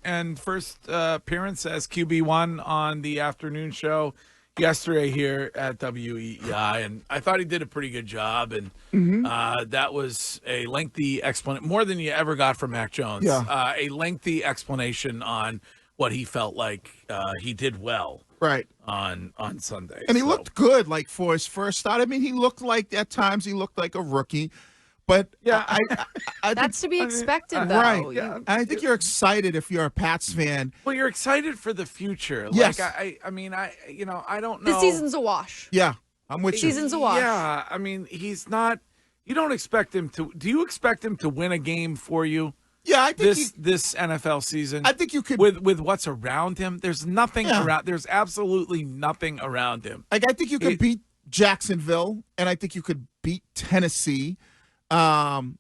and first appearance as QB1 on the afternoon show yesterday here at WEEI, and I thought he did a pretty good job, and that was a lengthy explanation, more than you ever got from Mac Jones. Yeah. A lengthy explanation on what he felt like he did well Right. on Sunday. And he looked good, like, for his first start. I mean, he looked like, at times, he looked like a rookie. But yeah, I That's to be expected, though. Right. Yeah. I think you're excited if you're a Pats fan. well, you're excited for the future. Yes. Like I mean, I don't know. The season's a wash. Yeah, I'm with you. Season's a wash. Yeah, I mean, he's not. You don't expect him to. Do you expect him to win a game for you? Yeah, I think This NFL season. I think you could with what's around him. There's nothing Yeah. around. There's absolutely nothing around him. Like, I think you could beat Jacksonville, and I think you could beat Tennessee. So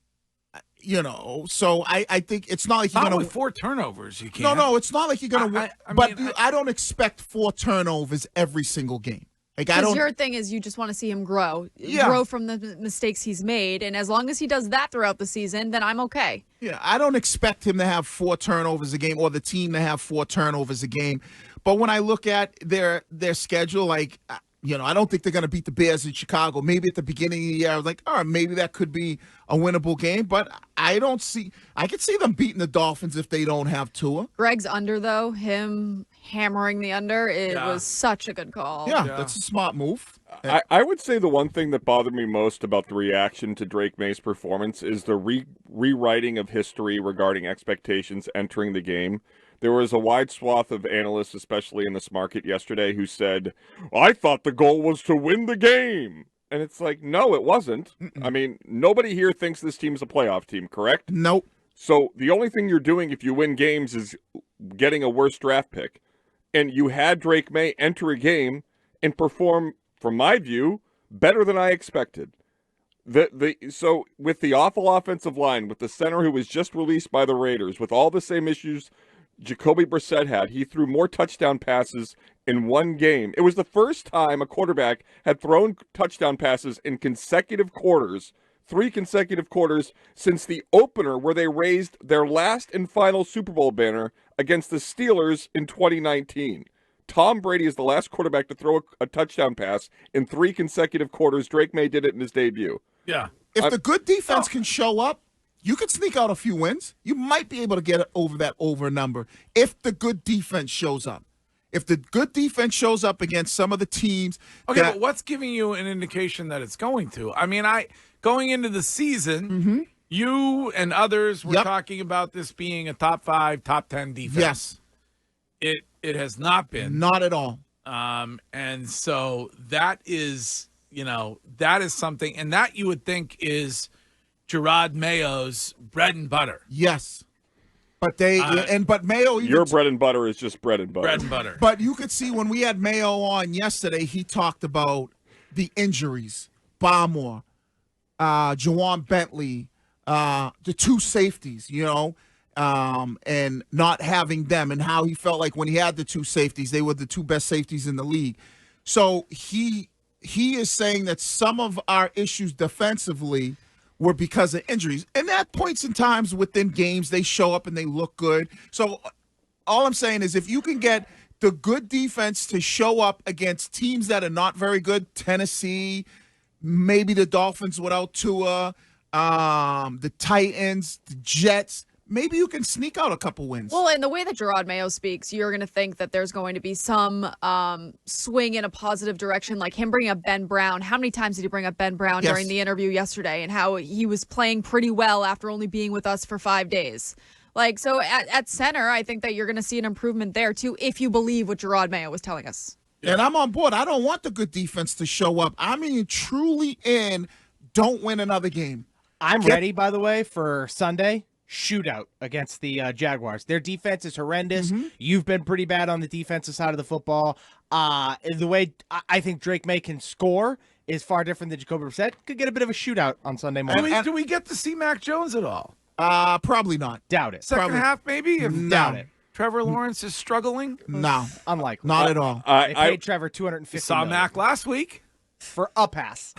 I think it's not like you're Not going with 4 turnovers. You can't. No, it's not like you're going to win. I mean, I don't expect 4 turnovers every single game. Like, I Because don't. your thing is you just want to see him grow. Yeah. Grow from the mistakes he's made. And as long as he does that throughout the season, then I'm okay. Yeah, I don't expect him to have 4 turnovers a game or the team to have 4 turnovers a game. But when I look at their schedule, like, I don't think they're going to beat the Bears in Chicago. Maybe at the beginning of the year, I was like, all right, maybe that could be a winnable game. But I could see them beating the Dolphins if they don't have Tua. Greg's under, though, him hammering the under, it was such a good call. Yeah, that's a smart move. I would say the one thing that bothered me most about the reaction to Drake Maye's performance is the rewriting of history regarding expectations entering the game. There was a wide swath of analysts, especially in this market yesterday, who said, I thought the goal was to win the game. And it's like, no, it wasn't. I mean, nobody here thinks this team's a playoff team, correct? Nope. So the only thing you're doing if you win games is getting a worse draft pick. And you had Drake Maye enter a game and perform, from my view, better than I expected. So with the awful offensive line, with the center who was just released by the Raiders, with all the same issues Jacoby Brissett had, he threw more touchdown passes in one game. It was the first time a quarterback had thrown touchdown passes in consecutive quarters, 3 consecutive quarters, since the opener where they raised their last and final Super Bowl banner against the Steelers in 2019. Tom Brady is the last quarterback to throw a touchdown pass in 3 consecutive quarters. Drake Maye did it in his debut. Yeah. If the good defense can show up, you could sneak out a few wins. You might be able to get over that over number if the good defense shows up. If the good defense shows up against some of the teams. Okay, but what's giving you an indication that it's going to? I mean, going into the season, you and others were talking about this being a top 5, top 10 defense. Yes. It has not been. Not at all. And so that is, that is something, and that you would think is Gerard Mayo's bread and butter. Yes. But but Mayo. Your bread and butter is just bread and butter. Bread and butter. But you could see when we had Mayo on yesterday, he talked about the injuries. Barmore, Jawan Bentley, the 2 safeties, and not having them, and how he felt like when he had the 2 safeties, they were the 2 best safeties in the league. So he is saying that some of our issues defensively were because of injuries. And at points in times within games, they show up and they look good. So all I'm saying is if you can get the good defense to show up against teams that are not very good, Tennessee, maybe the Dolphins without Tua, the Titans, the Jets, maybe you can sneak out a couple wins. Well, and the way that Gerard Mayo speaks, you're going to think that there's going to be some swing in a positive direction, like him bringing up Ben Brown. How many times did he bring up Ben Brown during the interview yesterday, and how he was playing pretty well after only being with us for 5 days? Like, so at center, I think that you're going to see an improvement there, too, if you believe what Gerard Mayo was telling us. Yeah. And I'm on board. I don't want the good defense to show up. I mean, truly don't win another game. I'm ready, by the way, for Sunday. Shootout against the Jaguars. Their defense is horrendous. You've been pretty bad on the defensive side of the football. The way I think Drake Maye can score is far different than Jacoby Brissett. Could get a bit of a shootout on Sunday morning. Do we get to see Mac Jones at all? Probably not. Doubt it. Second half, maybe? Doubt it. Trevor Lawrence is struggling? No. Unlikely. Not at all. They paid Trevor $250 You saw million Mac last week. for a pass.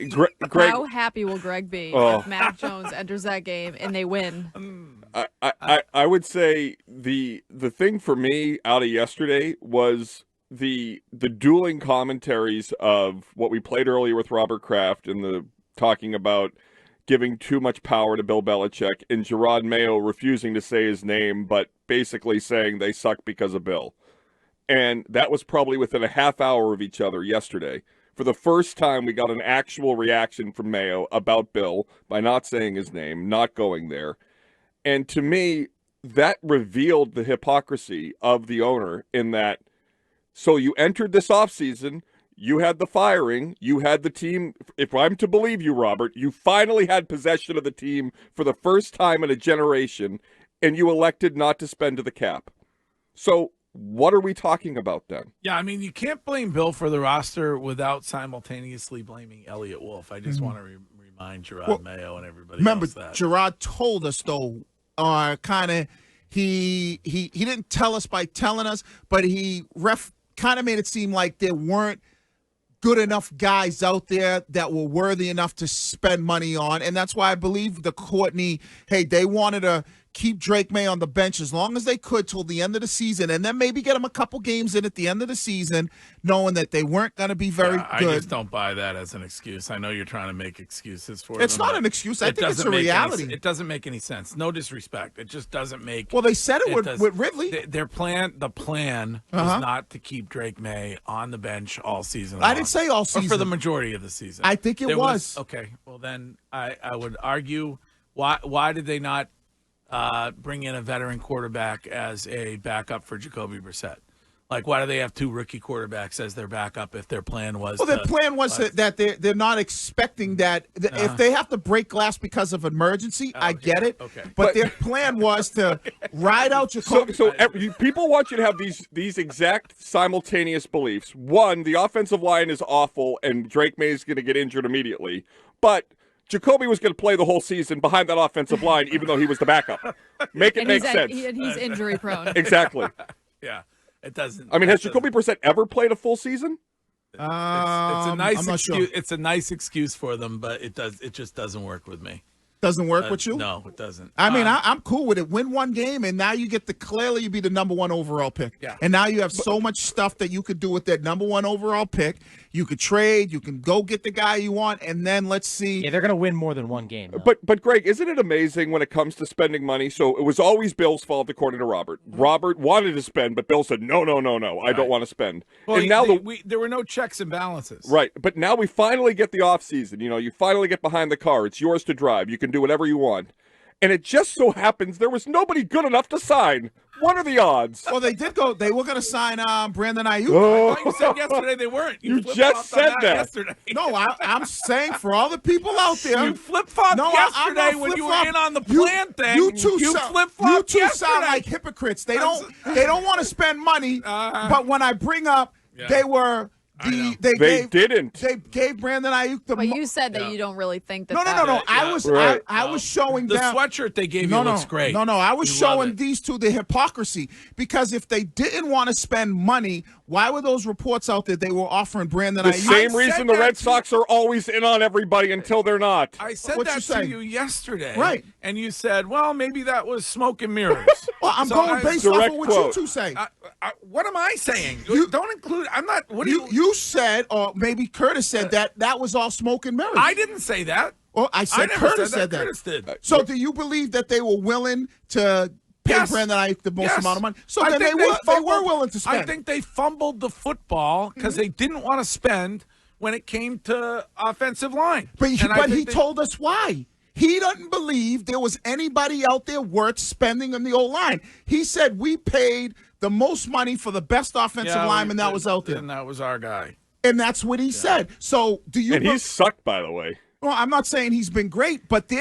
Greg, How happy will Greg be Oh. if Mac Jones enters that game and they win? I would say the thing for me out of yesterday was the dueling commentaries of what we played earlier with Robert Kraft and the talking about giving too much power to Bill Belichick and Jerod Mayo refusing to say his name, but basically saying they suck because of Bill. And that was probably within a half hour of each other yesterday. For the first time, we got an actual reaction from Mayo about Bill by not saying his name, not going there. And to me, that revealed the hypocrisy of the owner in that, so you entered this offseason, you had the firing, you had the team. If I'm to believe you, Robert, you finally had possession of the team for the first time in a generation, and you elected not to spend to the cap. So what are we talking about then? Yeah, I mean, you can't blame Bill for the roster without simultaneously blaming Elliott Wolf. I just want to remind Jerod Mayo and everybody Remember, else that. Jerod told us, though, kind of, he didn't tell us by telling us, but he kind of made it seem like there weren't good enough guys out there that were worthy enough to spend money on. And that's why I believe the Courtney, they wanted to keep Drake Maye on the bench as long as they could till the end of the season, and then maybe get him a couple games in at the end of the season, knowing that they weren't going to be very good. I just don't buy that as an excuse. I know you're trying to make excuses for It's them. not an excuse. I think it's a reality. It doesn't make any sense. No disrespect. It just doesn't make. Well, they said it with Ridley. The plan was not to keep Drake Maye on the bench all season long. I didn't say all season. Or for the majority of the season. I think it was. Okay. Well, then I would argue why did they not bring in a veteran quarterback as a backup for Jacoby Brissett? Like, why do they have two rookie quarterbacks as their backup if their plan was? Well, their plan was that they're not expecting that if they have to break glass because of emergency, I get it. Okay. But their plan was to ride out Jacoby. So people want you to have these exact simultaneous beliefs. One, the offensive line is awful, and Drake Maye is going to get injured immediately. But Jacoby was going to play the whole season behind that offensive line, even though he was the backup. Make it make sense. And he's injury prone. Exactly. Yeah, it doesn't. I mean, has Jacoby Brissett ever played a full season? It's a nice I'm not excuse. sure. It's a nice excuse for them, but it just doesn't work with me. Doesn't work with you? No, it doesn't. I mean, I'm cool with it. Win one game, and now you get clearly you be the number one overall pick. Yeah. And now you have so much stuff that you could do with that number one overall pick. You could trade. You can go get the guy you want, and then let's see. Yeah, they're going to win more than one game. Though. But Greg, isn't it amazing when it comes to spending money? So it was always Bill's fault, according to Robert. Robert wanted to spend, but Bill said, no, I don't want to spend. Well, and now there were no checks and balances. Right, but now we finally get the offseason. You finally get behind the car. It's yours to drive. You can do whatever you want. And it just so happens there was nobody good enough to sign. What are the odds? Well, they did go. They were going to sign Brandon Ayuk. Oh. I thought you said yesterday they weren't. You flip-flopped just on said that. yesterday. No, I'm saying for all the people out there. You flip-flopped I'm yesterday not when you were flip-flop. in on the plan thing. You two flip-flopped yesterday. sound like hypocrites. They don't want to spend money, but when I bring up, they were. They gave Brandon Ayuk the. But you said that you don't really think that. No. I was showing the them. sweatshirt they gave you looks great. No. I was showing these two the hypocrisy because if they didn't want to spend money, why were those reports out there they were offering Brandon The Ayuk? same reason the Red Sox are always in on everybody until they're not. I said What that you to say? you yesterday, Right? And you said, "Well, maybe that was smoke and mirrors." Well, I'm going based off direct of what quote. you two say. What am I saying? Don't include. I'm not. What do You said, or maybe Curtis said that was all smoke and mirrors. I didn't say that. Well, I said never Curtis said that. Curtis did. So do you believe that they were willing to pay Yes. Brandon Ayuk the most Yes. amount of money? So I then they think were willing to spend. I think they fumbled the football because they didn't want to spend when it came to offensive line. But And I think he told us why. He doesn't believe there was anybody out there worth spending on the old line. He said we paid the most money for the best offensive lineman that was out there. And that was our guy. And that's what he said. So do you And he's sucked, by the way. Well, I'm not saying he's been great, but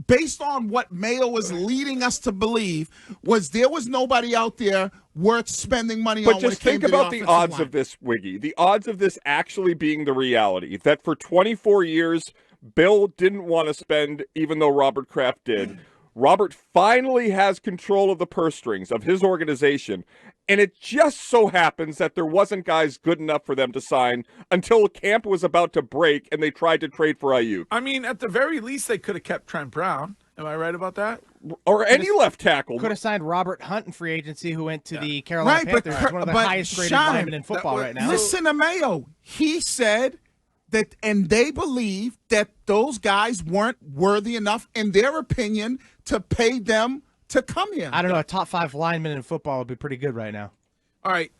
based on what Mayo was leading us to believe, there was nobody out there worth spending money on. But just think about the odds of this, Wiggy. The odds of this actually being the reality. That for 24 years, Bill didn't want to spend, even though Robert Kraft did. Robert finally has control of the purse strings of his organization, and it just so happens that there wasn't guys good enough for them to sign until camp was about to break and they tried to trade for Ayuk. I mean, at the very least, they could have kept Trent Brown. Am I right about that? Or any left tackle. Could have signed Robert Hunt in free agency, who went to the Carolina Right, Panthers. He's one of the highest graded linemen in football right now. Listen to Mayo. He said that, and they believe that those guys weren't worthy enough, in their opinion, to pay them to come here. I don't know. A top 5 lineman in football would be pretty good right now. All right.